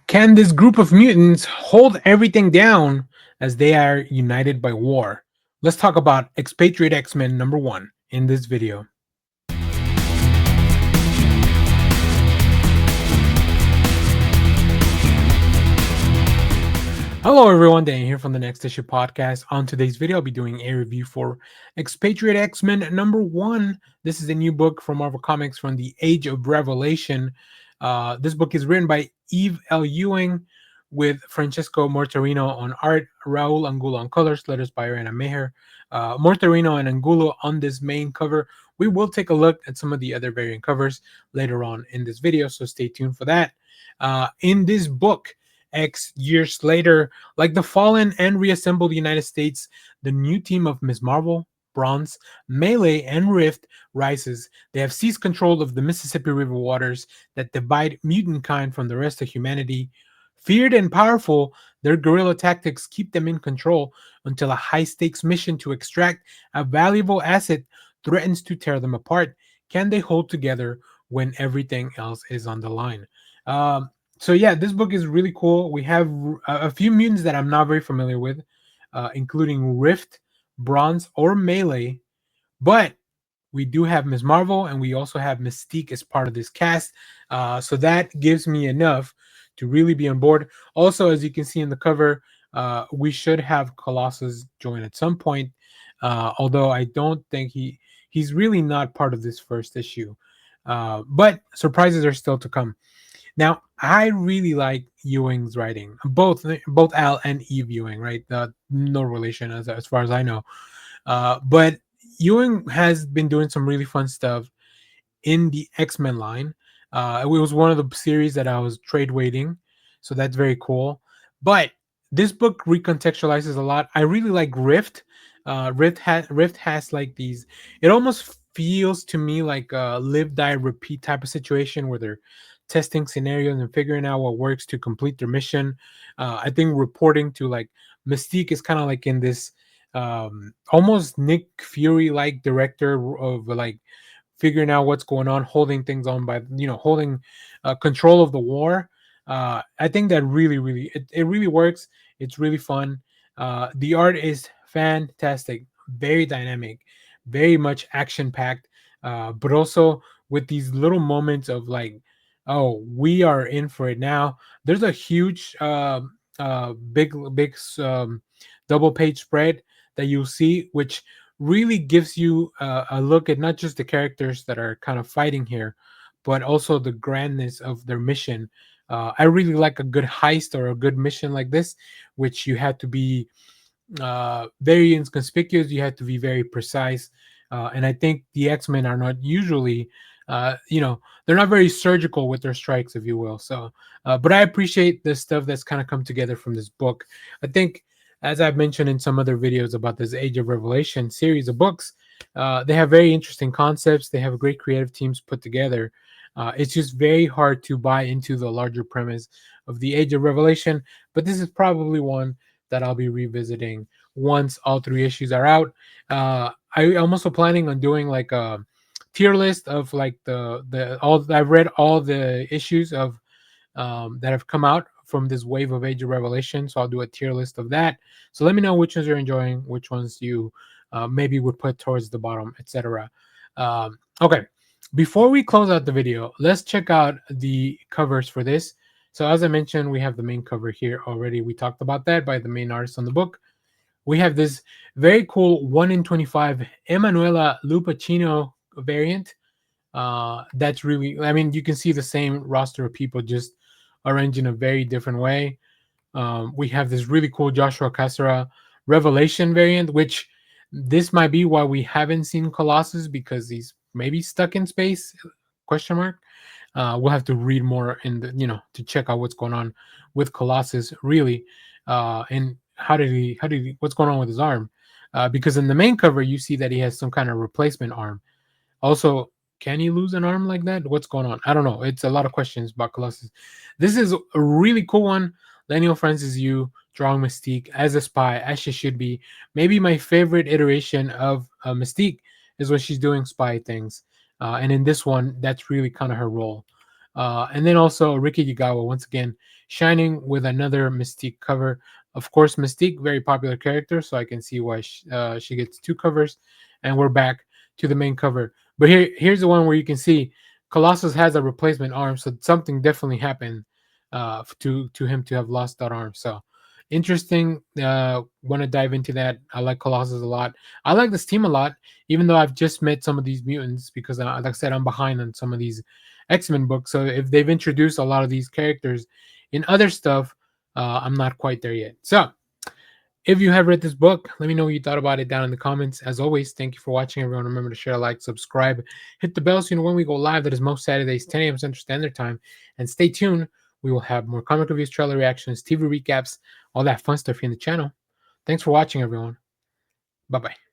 Can this group of mutants hold everything down as they are united by war? Let's talk about Expatriate X-Men number 1 in this video. Hello everyone, Dan here from the Next Issue Podcast. On today's video, I'll be doing a review for Expatriate X-Men number 1. This is a new book from Marvel Comics from the Age of Revelation. This book is written by Eve L. Ewing with Francesco Mortarino on art, Raul Angulo on colors, letters by Ariana Meher. Mortarino and Angulo on this main cover. We will take a look at some of the other variant covers later on in this video, so stay tuned for that. In this book, X years later, like the fallen and reassembled United States, the new team of Ms. Marvel, Bronze, Melee, and Rift rises. They have seized control of the Mississippi River waters that divide mutantkind from the rest of humanity. Feared and powerful, their guerrilla tactics keep them in control until a high-stakes mission to extract a valuable asset threatens to tear them apart. Can they hold together when everything else is on the line? So yeah, this book is really cool. We have a few mutants that I'm not very familiar with, including Rift, Bronze, or Melee. But we do have Ms. Marvel, and we also have Mystique as part of this cast. So that gives me enough to really be on board. Also, as you can see in the cover, we should have Colossus join at some point. Although I don't think he's really not part of this first issue. But surprises are still to come. Now, I really like Ewing's writing, both Al and Eve Ewing, right? No relation as far as I know. But Ewing has been doing some really fun stuff in the X-Men line. It was one of the series that I was trade waiting, so that's very cool. But this book recontextualizes a lot. I really like Rift. Rift has like these. It almost feels to me like a live, die, repeat type of situation where they're testing scenarios and figuring out what works to complete their mission. I think reporting to like Mystique is kind of like in this almost Nick Fury like director of like figuring out what's going on, holding things on by holding control of the war. I think that it really works. It's really fun. The art is fantastic, very dynamic, very much action packed, but also with these little moments of like, oh, we are in for it now. There's a huge big double page spread that you'll see, which really gives you a look at not just the characters that are kind of fighting here, but also the grandness of their mission. I really like a good heist or a good mission like this, which you have to be very inconspicuous. You have to be very precise. And I think the X-Men are not usually, they're not very surgical with their strikes, if you will. So, but I appreciate the stuff that's kind of come together from this book. I think, as I've mentioned in some other videos about this Age of Revelation series of books, they have very interesting concepts. They have great creative teams put together. It's just very hard to buy into the larger premise of the Age of Revelation, but this is probably one that I'll be revisiting once all 3 issues are out. I'm also planning on doing like a tier list of like the all. I've read all the issues of that have come out from this wave of Age of Revelation, so I'll do a tier list of that. So let me know which ones you're enjoying, which ones you maybe would put towards the bottom, etc. Okay, before we close out the video, let's check out the covers for this. So as I mentioned, we have the main cover here already. We talked about that by the main artist on the book. We have this very cool 1 in 25 Emanuela Lupacchino variant. That's really, I mean, you can see the same roster of people just arranged in a very different way. We have this really cool Joshua Cassara Revelation variant, which this might be why we haven't seen Colossus, because he's maybe stuck in space, question mark. We'll have to read more in the, to check out what's going on with Colossus really, and what's going on with his arm, because in the main cover you see that he has some kind of replacement arm. Also, can he lose an arm like that? What's going on? I don't know. It's a lot of questions about Colossus. This is a really cool one. Leniel Francis Yu drawing Mystique as a spy, as she should be. Maybe my favorite iteration of Mystique is when she's doing spy things. And in this one, that's really kind of her role. And then also Riki Yagawa, once again, shining with another Mystique cover. Of course, Mystique, very popular character, so I can see why she gets two covers. And we're back to the main cover. But here's the one where you can see Colossus has a replacement arm, so something definitely happened to him to have lost that arm. So interesting. Want to dive into that. I like Colossus a lot. I like this team a lot, even though I've just met some of these mutants because, like I said, I'm behind on some of these X-Men books. So if they've introduced a lot of these characters in other stuff, I'm not quite there yet. So if you have read this book, let me know what you thought about it down in the comments. As always, thank you for watching, everyone. Remember to share, like, subscribe, hit the bell so you know when we go live. That is most Saturdays, 10 a.m. Central Standard Time. And stay tuned. We will have more comic reviews, trailer reactions, TV recaps, all that fun stuff here in the channel. Thanks for watching, everyone. Bye-bye.